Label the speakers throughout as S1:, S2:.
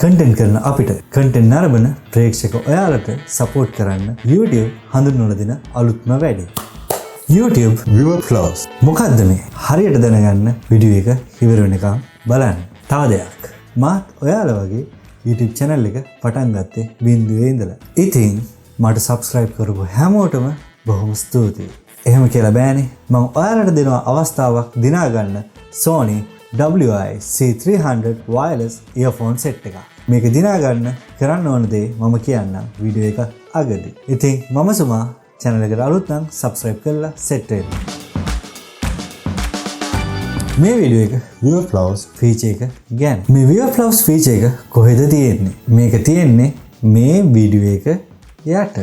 S1: Content කරන අපිට content නරඹන ප්‍රේක්ෂක ඔයාලට සපෝට් කරන්න YouTube හඳුන්වලා දෙන අලුත්ම වැඩේ. YouTube viewer flows. මොකද්ද මේ? හරියට දැනගන්න වීඩියෝ එක ඉවර වෙනකම් බලන්න. තව දෙයක්. මාත් ඔයාලා වගේ YouTube channel එක පටන් ගත්තේ බින්දුවේ ඉඳලා. ඉතින් මට subscribe කරපු හැමෝටම බොහොම ස්තුතියි. එහෙම කියලා බෑනේ. මම ඔයාලට දෙනවා අවස්ථාවක් දිනා ගන්න Sony WI-C300 wireless earphone set එක. මේක දිනා ගන්න කරන්න ඕන දේ මම කියන්නම් වීඩියෝ එක අගදී. ඉතින් මම සුමා channel එකට අලුත් නම් subscribe කරලා set වෙන්න. මේ වීඩියෝ එක viewer flows feature එක ගැන. මේ viewer flows feature එක කොහෙද තියෙන්නේ? මේක තියෙන්නේ මේ වීඩියෝ එක යට.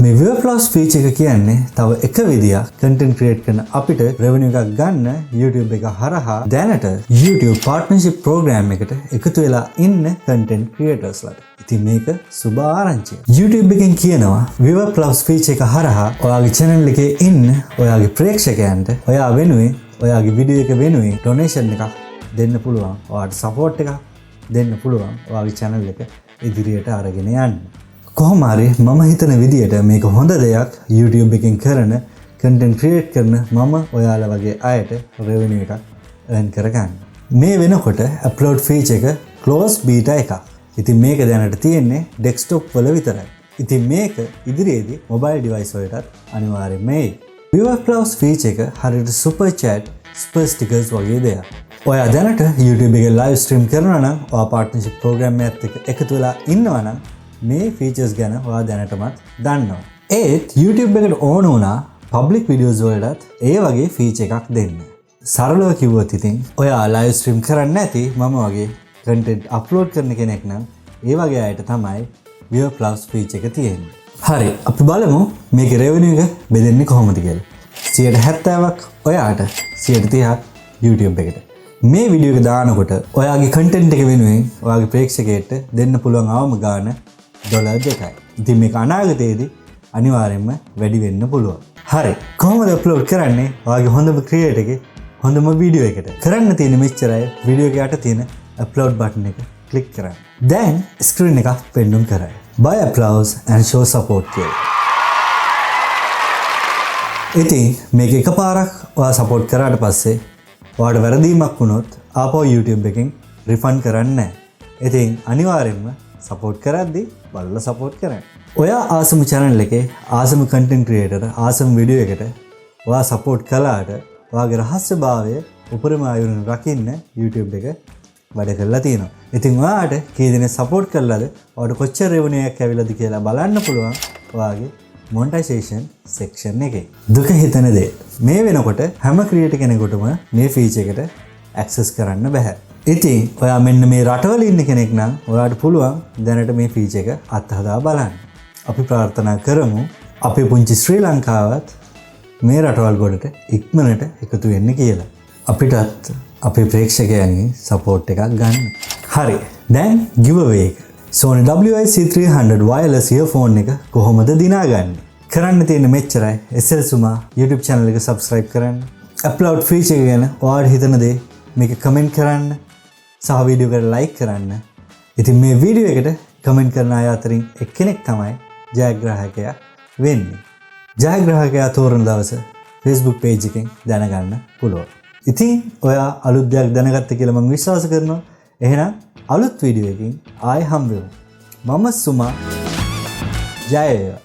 S1: මේ viewer flows feature එක කියන්නේ තව එක විදියක් content create කරන අපිට revenue එකක් ගන්න YouTube එක හරහා දැනට YouTube partnership program එකට එකතු වෙලා ඉන්න content creators ලාට. ඉතින් මේක සුබ ආරංචියක්. YouTube එකෙන් කියනවා viewer flows feature එක හරහා ඔයාගේ channel එකේ ඉන්න ඔයාගේ ප්‍රේක්ෂකයන්ට ඔයා වෙනුවෙන් ඔයාගේ වීඩියෝ එක වෙනුවෙන් donation එකක් දෙන්න පුළුවන්. ඔයාට support එකක් දෙන්න පුළුවන්. ඔයාගේ channel එක ඉදිරියට අරගෙන යන්න. කොහොම හරි මම හිතන විදියට මේක හොඳ දෙයක් YouTube එකෙන් කරන content create කරන මම ඔයාලා වගේ අයට revenue එකක් earn කරගන්න. මේ වෙනකොට upload feature එක close beta එකක්. ඉතින් මේක දැනට තියෙන්නේ desktop වල විතරයි. ඉතින් මේක ඉදිරියේදී mobile device වලටත් අනිවාර්යයෙන්ම එයි. viewer flows feature එක හරියට super chat, super stickers වගේ දෙයක්. ඔයා දැනට YouTube එකේ live stream කරනවා නම් ඔයා partnership program එකත් එක්ක එකතු වෙලා ඉන්නවා නම් මේ features ගැන ඔයා දැනටමත් දන්නවා. ඒත් YouTube එකට ඕන වුණා public videos වලටත් ඒ වගේ feature එකක් දෙන්න. සරලව කිව්වොත් ඉතින් ඔයා live stream කරන්නේ නැති මම වගේ content upload කරන කෙනෙක් නම් ඒ වගේ අයට තමයි viewer flows feature එක තියෙන්නේ. හරි අපි බලමු මේකේ revenue එක බෙදෙන්නේ කොහොමද කියලා. 70%ක් ඔයාට 30%ක් YouTube එකට. මේ වීඩියෝ එක දානකොට ඔයාගේ content එක වෙනුවෙන් ඔයාගේ ප්‍රේක්ෂකයට දෙන්න පුළුවන් අවම ගාන $2. ඉතින් මේක අනාගතයේදී අනිවාර්යයෙන්ම වැඩි වෙන්න පුළුවන්. හරි. කොහොමද අප්ලෝඩ් කරන්නේ? ඔයාගේ හොඳම ක්‍රියේටර් එකේ හොඳම වීඩියෝ එකට. කරන්න තියෙන මෙච්චරයි. වීඩියෝ එක යට තියෙන අප්ලෝඩ් බටන් එක ක්ලික් කරන්න. දැන් ස්ක්‍රීන් එක පෙන්නුම් කරයි. Buy applause and show support කියලා. ඉතින් මේක එකපාරක් ඔයා සපෝට් කරාට පස්සේ ඔයාට වැරදීමක් වුණොත් ආපහු YouTube එකෙන් රිෆන්ඩ් කරන්නේ නැහැ. ඉතින් අනිවාර්යයෙන්ම සපෝට් කරද්දී බලලා සපෝට් කරන්න. ඔයා ආසම channel එකේ ආසම content creator ආසම වීඩියෝ එකට ඔයා සපෝට් කළාට ඔයාගේ රහස්‍යභාවය උපරිම ආයුරින් රකින්න YouTube එක වැඩ කරලා තියෙනවා. ඉතින් ඔයාට කී දෙනෙක් සපෝට් කළාද? ඔයාට කොච්චර revenue එකක් ඇවිල්ලාද කියලා බලන්න පුළුවන් ඔයාගේ monetization section එකේ. දුක හිතන දේ. මේ වෙනකොට හැම creator කෙනෙකුටම මේ feature එකට access කරන්න බෑ. ඉතින් ඔයා මෙන්න මේ රටවල ඉන්න කෙනෙක් නම් ඔයාට පුළුවන් දැනට මේ feature එක අත්හදා බලන්න. අපි ප්‍රාර්ථනා කරමු අපේ පුංචි ශ්‍රී ලංකාවත් මේ රටවල් ගොඩට ඉක්මනට එකතු වෙන්න කියලා. අපිටත් අපේ ප්‍රේක්ෂකයන්ගේ support එකක් ගන්න. හරි. දැන් giveaway එක. Sony WI-C300 wireless earphone එක කොහොමද දිනාගන්නේ? කරන්න තියෙන මෙච්චරයි. slsuma YouTube channel එක subscribe කරන්න. upload feature එක ගැන ඔයාට හිතන දේ මේක comment කරන්න. සහ වීඩියෝ එකට like කරන්න. ඉතින් මේ වීඩියෝ එකට comment කරන අය අතරින් එක්කෙනෙක් තමයි ජයග්‍රාහකයා වෙන්නේ. ජයග්‍රාහකයා තෝරන දවස Facebook page එකෙන් දැනගන්න පුළුවන්. ඉතින් ඔයා අලුත් දෙයක් දැනගත්ත කියලා මම විශ්වාස කරනවා. එහෙනම් අලුත් වීඩියෝ එකකින් ආයෙ හම්බ වෙමු. මම සුමා. ජය වේවා.